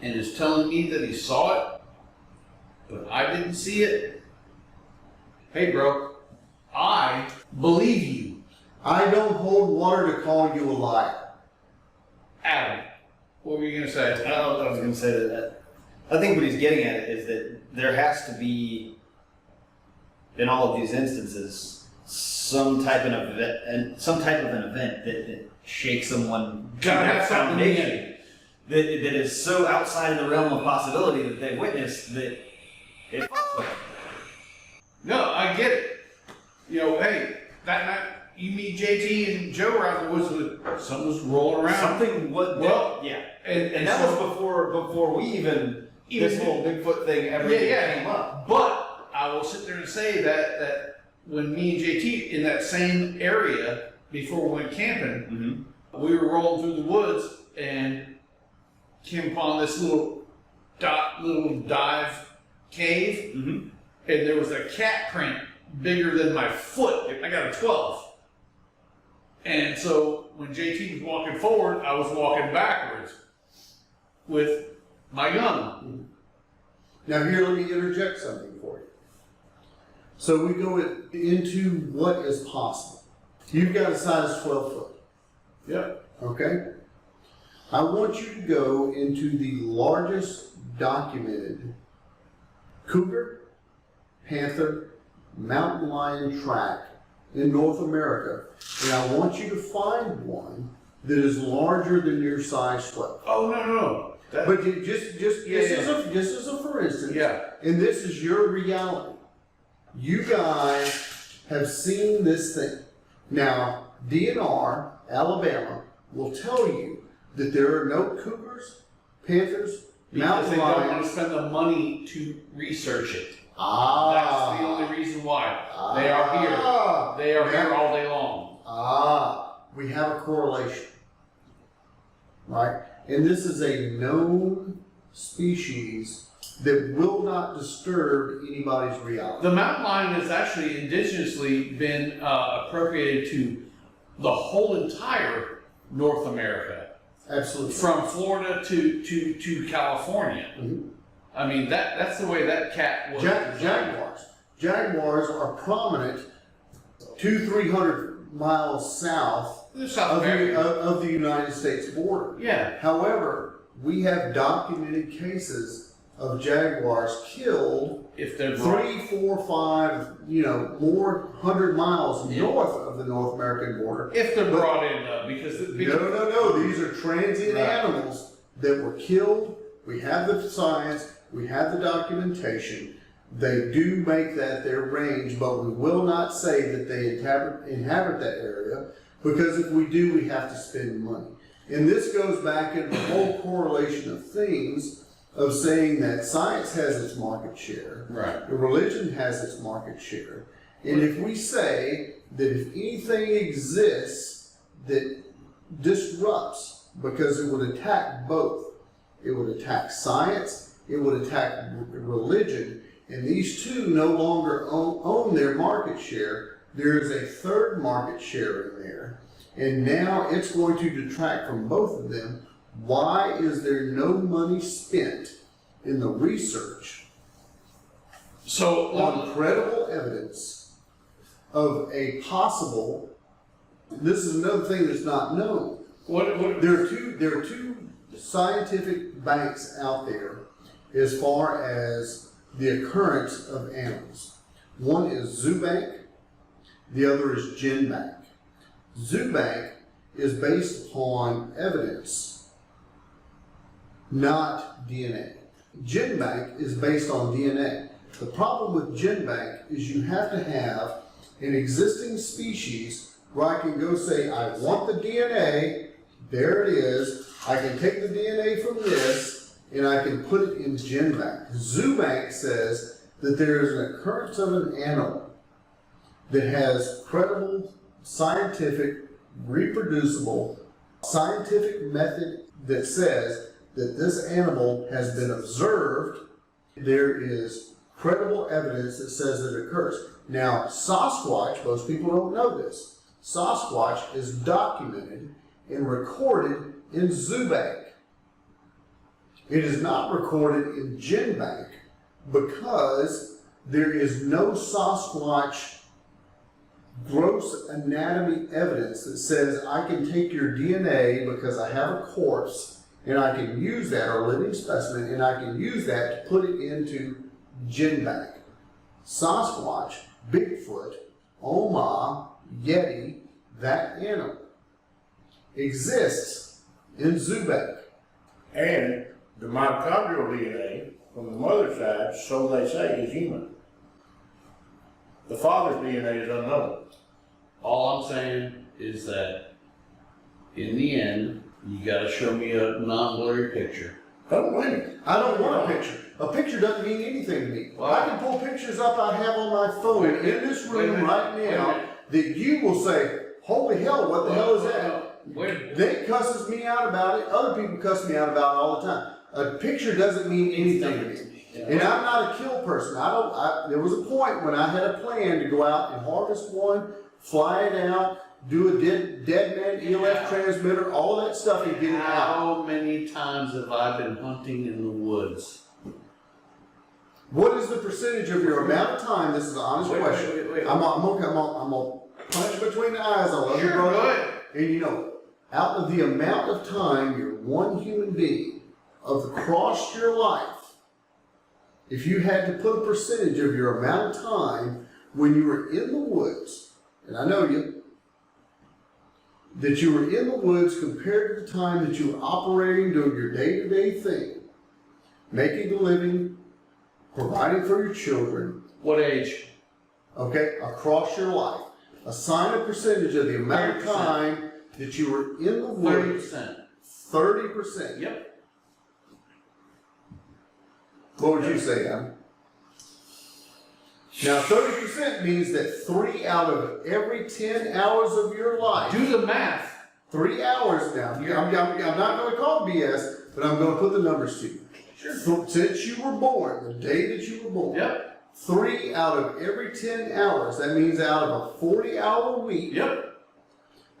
and is telling me that he saw it, but I didn't see it, hey bro, I believe you. I don't hold water to call you a liar. Adam, what were you going to say? I was going to say that. I think what he's getting at is that there has to be, in all of these instances, some type of an event that shakes someone to Gotta that have something foundation that is so outside of the realm of possibility that they witnessed that it. No, I get it. You know, hey, that night you meet JT and Joe were out in the woods with something was rolling around. Something was Yeah. and that was before we even this whole Bigfoot thing ever came up. But I will sit there and say that when me and JT in that same area before we went camping, we were rolling through the woods and came upon this little dive cave, and there was a cat print bigger than my foot. I got a 12. And so when JT was walking forward, I was walking backwards with my gun. Now here, let me interject something for you. So we go into what is possible. You've got a size 12 foot, Yep. okay? I want you to go into the largest documented cougar, panther, mountain lion track in North America, and I want you to find one that is larger than your size 12. Oh, no. But just as a for instance, Yeah. and this is your reality. You guys have seen this thing. Now, DNR, Alabama, will tell you that there are no cougars, panthers, Because mountain they don't want to lions. spend the money to research it. Ah. That's the only reason why. They are here. They are here all day long. We have a correlation, right? And this is a known species that will not disturb anybody's reality. The mountain lion has actually indigenously been appropriated to the whole entire North America, Absolutely. from Florida to California. Mhm. I mean, that's the way that cat was. Jaguars. Jaguars are prominent 200-300 miles south South of America. the United States border. Yeah. However, we have documented cases of jaguars killed If they're brought- 3, 4, 5, more 100 miles Yeah. north of the North American border. if they're brought in, because No. These are transient Right. animals that were killed. We have the science. We have the documentation. They do make that their range, but we will not say that they inhabit that area, because if we do, we have to spend money. And this goes back into the whole correlation of things, of saying that science has its market share, Right. the religion has its market share, and if we say that if anything exists that disrupts, because it would attack both, it would attack science, it would attack religion, and these two no longer own their market share, there is a third market share in there, and now it's going to detract from both of them. Why is there no money spent in the research So on credible evidence of a possible? This is another thing that's not known. what There are two scientific banks out there as far as the occurrence of animals. One is ZooBank, the other is GenBank. ZooBank is based upon evidence, not DNA. GenBank is based on DNA. The problem with GenBank is you have to have an existing species where I can go say, I want the DNA, there it is, I can take the DNA from this, and I can put it in GenBank. ZooBank says that there is an occurrence of an animal that has credible, scientific, reproducible, scientific method that says that this animal has been observed. There is credible evidence that says that it occurs. Now, Sasquatch, most people don't know this, Sasquatch is documented and recorded in ZooBank. It is not recorded in GenBank because there is no Sasquatch gross anatomy evidence that says I can take your DNA because I have a corpse and I can use that, or a living specimen, and I can use that to put it into GenBank. Sasquatch, Bigfoot, Oma, Yeti, that animal exists in ZooBank. And the mitochondrial DNA from the mother's side, so they say, is human. The father's DNA is unknown. all I'm saying is that in the end, you got to show me a non-blurry picture. Don't blame me. I don't want a picture. A picture doesn't mean anything to me. Well, I can pull pictures up I have on my phone Wait a in minute, this wait a room minute, right wait a now minute. that you will say, holy hell, what the hell is that? Wait. They cusses me out about it. Other people cuss me out about it all the time. A picture doesn't mean anything to me. And I'm not a kill person. There was a point when I had a plan to go out and harvest one, fly it out, do a dead man ELF transmitter, all of that stuff and get it out. How many times have I been hunting in the woods? What is the percentage of your amount of time? This is an honest question. Wait. I'm gonna punch between the eyes. I love you, Sure, brother. go ahead. And you know, out of the amount of time you're one human being across your life, if you had to put a percentage of your amount of time when you were in the woods, and I know you, that you were in the woods compared to the time that you were operating, doing your day-to-day thing, making a living, providing for your children, What age? okay, across your life. Assign a percentage of the amount of 30%. time that you were in the woods. 30%. 30%. Yep. What would you say, Adam? Now, 30% means that 3 out of every 10 hours of your life. Do the math. 3 hours now. I'm not going to call BS, but I'm going to put the numbers to you. Sure. Since you were born, the day that you were born. Yep. 3 out of every 10 hours. That means out of a 40-hour week. Yep.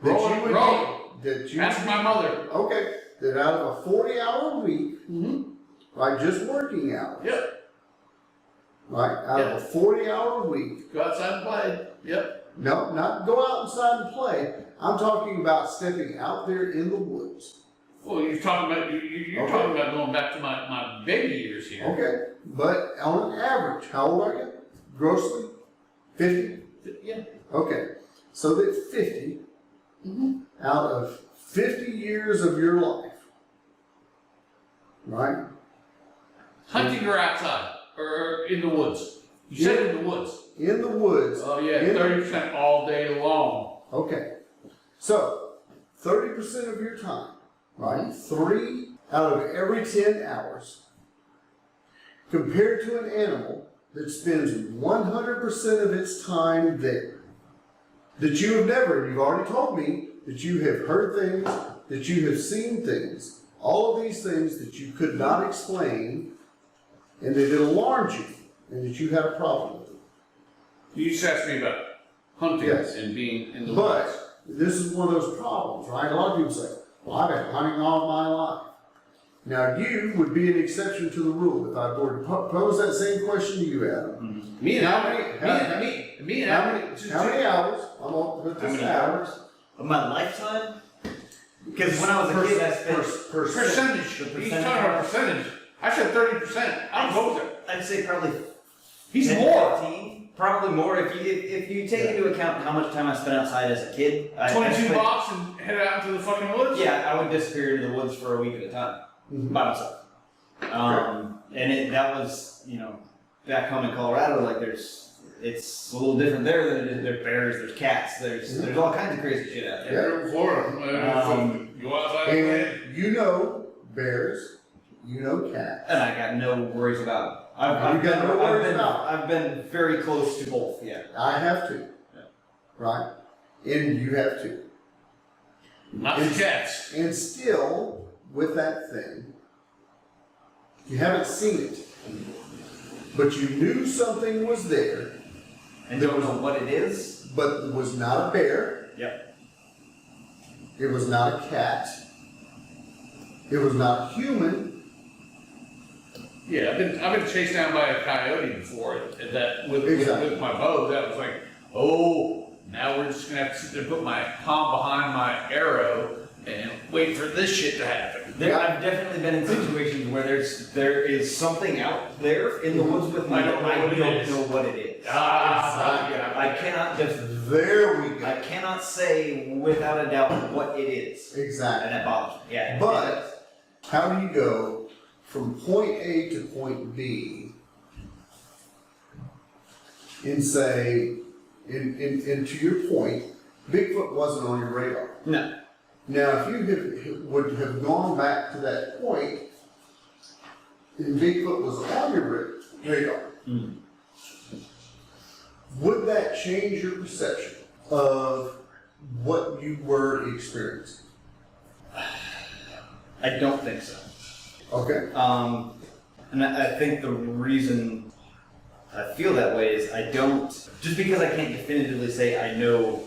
That you Ask my mother. Okay. That out of a 40-hour week, right, just working hours. Yep. Right, out of a 40-hour week. Go outside and play. Yep. No, not go outside and play. I'm talking about stepping out there in the woods. Well, you're talking about you're Okay. talking about going back to my baby years here. Okay, but on an average, how old are you? Grossly? 50? Yeah. Okay, so that 50 out of 50 years of your life, right? Hunting or outside or in the woods. You said in the woods. In the woods. Oh yeah, in- 30% all day long. Okay, so 30% of your time, right? 3 out of every 10 hours, compared to an animal that spends 100% of its time there. That you have never, you've already told me that you have heard things, that you have seen things, all of these things that you could not explain, and that it alarmed you, and that you had a problem with it. You just asked me about hunting Yes. and being in the But woods. this is one of those problems, right? A lot of people say, well, I've been hunting all my life. Now, you would be an exception to the rule if I were to pose that same question to you, Adam. Me and How Adam. many- Me and How Adam. many hours? I'm going to put How this many out. hours of my lifetime? Because when I was a kid, I spent Percentage. He's talking about percentage. I said 30%. I'm go with it. I'd say probably He's 10, more. 15, probably more if you take into account how much time I spent outside as a kid. I 22 spent- bucks and head out into the fucking woods? Yeah, I would disappear into the woods for a week at a time by myself. And that was, back home in Colorado, like it's a little different there than it is. There's bears, there's cats, there's all kinds of crazy shit out there. You're in Florida. Go outside and play. And you know bears, you know cats. And I got no worries about it. I've been very close to both, yeah. I have to. Yeah. Right? And you have to. Not the cats. And still, with that thing, you haven't seen it, but you knew something was there, And don't know what it is. but it was not a bear, Yep. it was not a cat, it was not a human. Yeah, I've been chased down by a coyote before. That with Exactly. my bow, that was like, oh, now we're just gonna have to sit there and put my palm behind my arrow and wait for this shit to happen. I've definitely been in situations where there is something out there in the woods with me. I don't know what it is. know what it is. Yeah. I cannot There we go. I cannot say without a doubt what it is. Exactly. And that bothers me. Yeah. But how do you go from point A to point B and say, and to your point, Bigfoot wasn't on your radar. No. Now, if you would have gone back to that point, and Bigfoot was on your radar, would that change your perception of what you were experiencing? I don't think so. Okay. And I think the reason I feel that way is just because I can't definitively say I know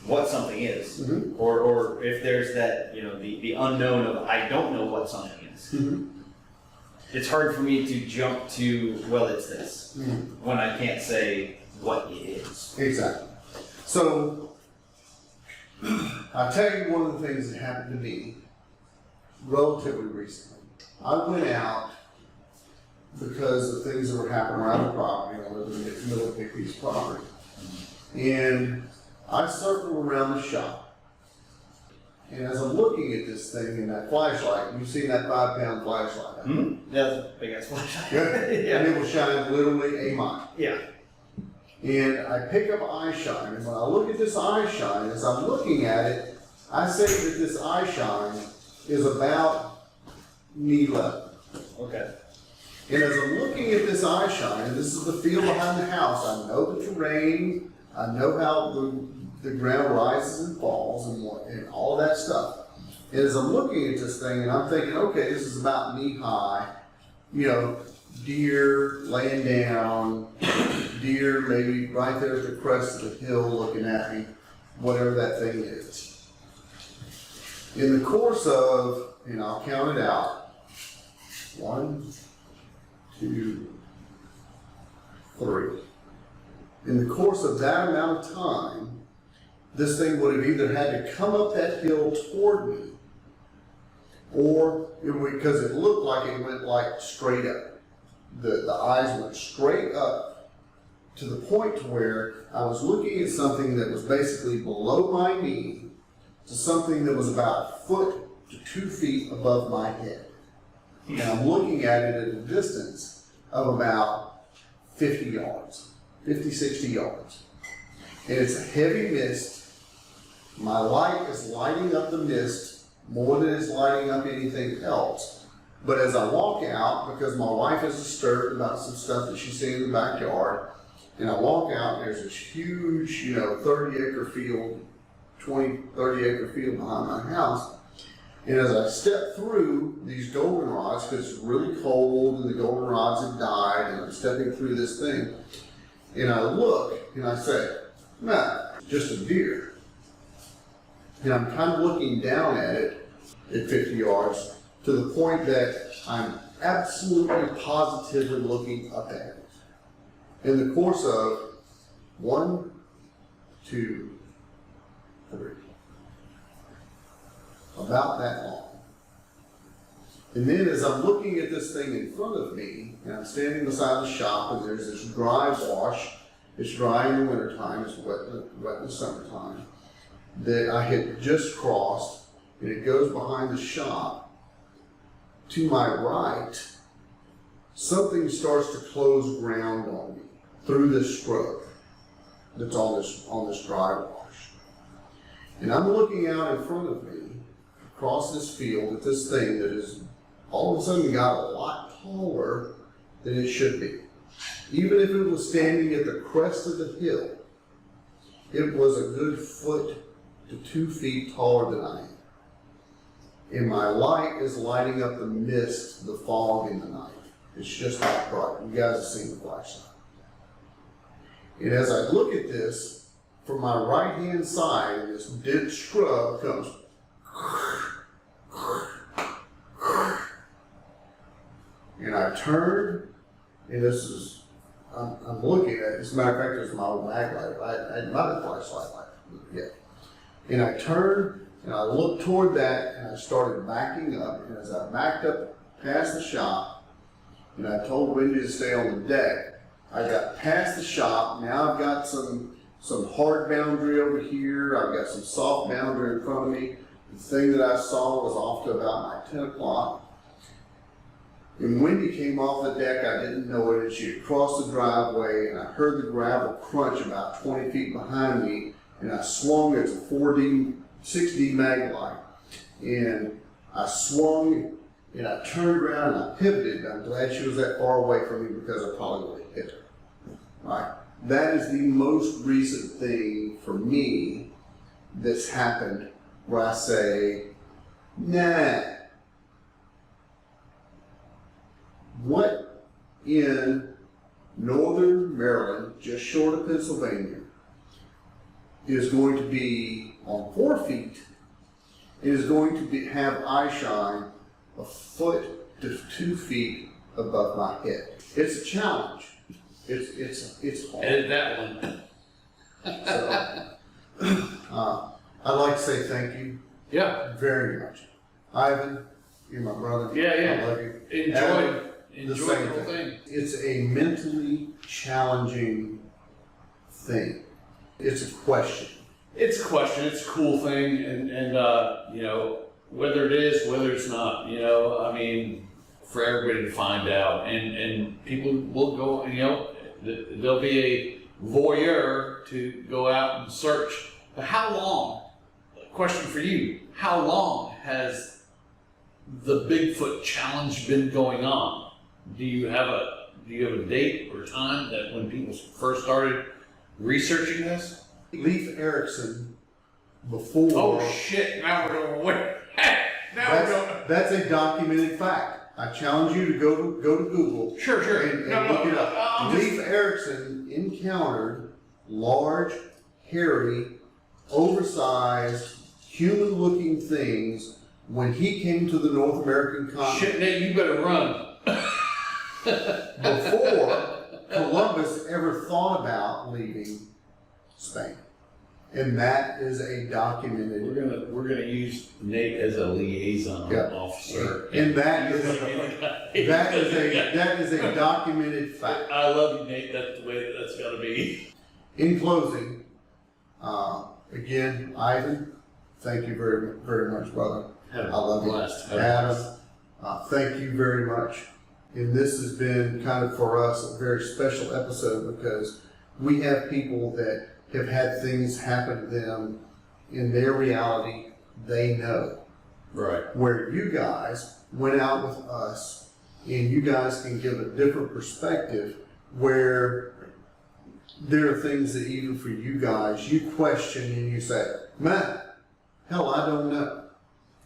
what something is, Mhm. or if there's that, the unknown of I don't know what something is. Mhm. It's hard for me to jump to, well, it's this, Mhm. when I can't say what it is. Exactly. So, I'll tell you one of the things that happened to me relatively recently. I went out because of things that were happening around the property. I live in the middle of a big piece of property. And I circled around the shop. And as I'm looking at this thing in that flashlight, you've seen that 5-pound flashlight. Mm-hmm. Yeah, that's a big ass flashlight. Yeah. And it will shine literally a mile. Yeah. And I pick up eye shine, and when I look at this eye shine, as I'm looking at it, I say that this eye shine is about knee level. Okay. And as I'm looking at this eye shine, and this is the field behind the house, I know the terrain, I know how the ground rises and falls and all that stuff. And as I'm looking at this thing, and I'm thinking, okay, this is about knee high, deer laying down, deer maybe right there at the crest of the hill looking at me, whatever that thing is. In the course of, I'll count it out, 1, 2, 3. In the course of that amount of time, this thing would have either had to come up that hill toward me, or because it looked like it went like straight up. The eyes went straight up to the point to where I was looking at something that was basically below my knee to something that was about a foot to 2 feet above my head. And I'm looking at it at a distance of about 50 yards, 50, 60 yards. And it's a heavy mist. My light is lighting up the mist more than it's lighting up anything else. But as I walk out, because my wife is disturbed about some stuff that she's seeing in the backyard, and I walk out, and there's this huge, 30-acre field, 20, 30-acre field behind my house. And as I step through these goldenrods, because it's really cold and the goldenrods have died, and I'm stepping through this thing, and I look, and I say, nah, just a deer. And I'm kind of looking down at it at 50 yards, to the point that I'm absolutely positively looking up at it. In the course of 1, 2, 3. About that long. And then as I'm looking at this thing in front of me, and I'm standing beside the shop, and there's this dry wash. It's dry in the wintertime, it's wet in the summertime, that I had just crossed, and it goes behind the shop. To my right, something starts to close ground on me through this scrub that's on this dry wash. And I'm looking out in front of me, across this field, at this thing that is all of a sudden got a lot taller than it should be. Even if it was standing at the crest of the hill, it was a good foot to 2 feet taller than I am. And my light is lighting up the mist, the fog in the night. It's just that bright. You guys have seen the flashlight. And as I look at this, from my right-hand side, this dense shrub comes. And I turn, and this is, I'm looking at it. As a matter of fact, there's my old mag light. I had my flashlight light. Yeah. And I turned, and I looked toward that, and I started backing up. And as I backed up past the shop, and I told Wendy to stay on the deck, I got past the shop. Now I've got some hard boundary over here. I've got some soft boundary in front of me. The thing that I saw was off to about my 10 o'clock. And Wendy came off the deck. I didn't know it, and she had crossed the driveway, and I heard the gravel crunch about 20 feet behind me, and I swung. It's a 6D mag light, and I swung, and I turned around, and I pivoted. I'm glad she was that far away from me, because I probably would have hit her. Right? That is the most recent thing for me that's happened where I say, nah. What in northern Maryland, just short of Pennsylvania, is going to be on 4 feet, is going to have eye shine a foot to 2 feet above my head. It's a challenge. It's hard. Edit that one. So, I'd like to say thank you Yeah. very much. Ivan, you're my brother. Yeah. I love you. Enjoy the same whole thing. It's a mentally challenging thing. It's a question. It's a question. It's a cool thing, and you know, whether it is, whether it's not, you know, I mean, for everybody to find out, and people will go, you know, there'll be a voyeur to go out and search. But how long? Question for you: how long has the Bigfoot challenge been going on? Do you have a date or time that when people first started researching this? Leif Erikson, before. Oh shit! Now we're going where? Now we're going. That's a documented fact. I challenge you to go to Google. Sure. And look it up. Leif Erikson encountered large, hairy, oversized, human-looking things when he came to the North American continent. Shit, Nate, you better run. Before Columbus ever thought about leaving Spain. And that is a documented. We're gonna use Nate as a liaison officer. And that is a documented fact. I love you, Nate. That's the way that's gotta be. In closing, again, Ivan, thank you very, very much, brother. I love you. Adam, thank you very much. And this has been kind of for us a very special episode because we have people that have had things happen to them in their reality they know. Right. Where you guys went out with us and you guys can give a different perspective where there are things that even for you guys, you question and you say, man, hell, I don't know.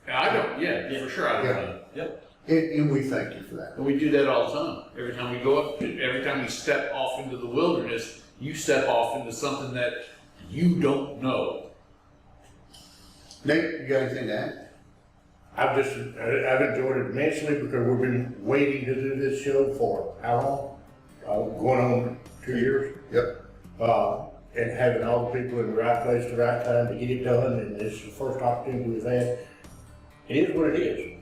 I don't, yeah, for sure I don't know. Yep. And we thank you for that. And we do that all the time. Every time we go up, every time we step off into the wilderness, you step off into something that you don't know. Nate, you got anything to add? I've enjoyed it immensely because we've been waiting to do this show for how long? Going on 2 years. Yep. And having all the people in the right place at the right time to get it done, and this is the first opportunity we've had. It is what it is.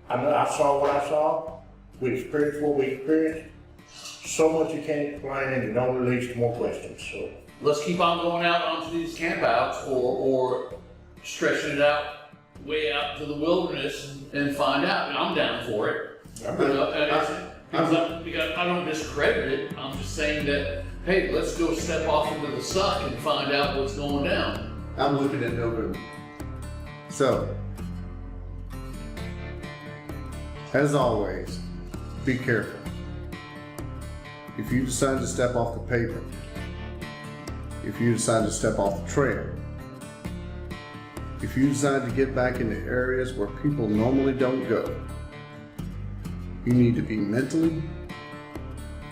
I know I saw what I saw. We experienced what we experienced. So much you can't explain, and it only leads to more questions. So Let's keep on going out onto these campouts or stretching it out way out to the wilderness and find out. And I'm down for it. I don't discredit it. I'm just saying that, hey, let's go step off into the suck and find out what's going down. I'm looking at November. So, as always, be careful. If you decide to step off the pavement, if you decide to step off the trail, if you decide to get back into areas where people normally don't go, you need to be mentally,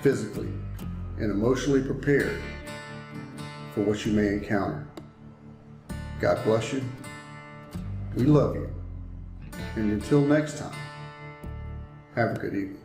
physically, and emotionally prepared for what you may encounter. God bless you. We love you. And until next time, have a good evening.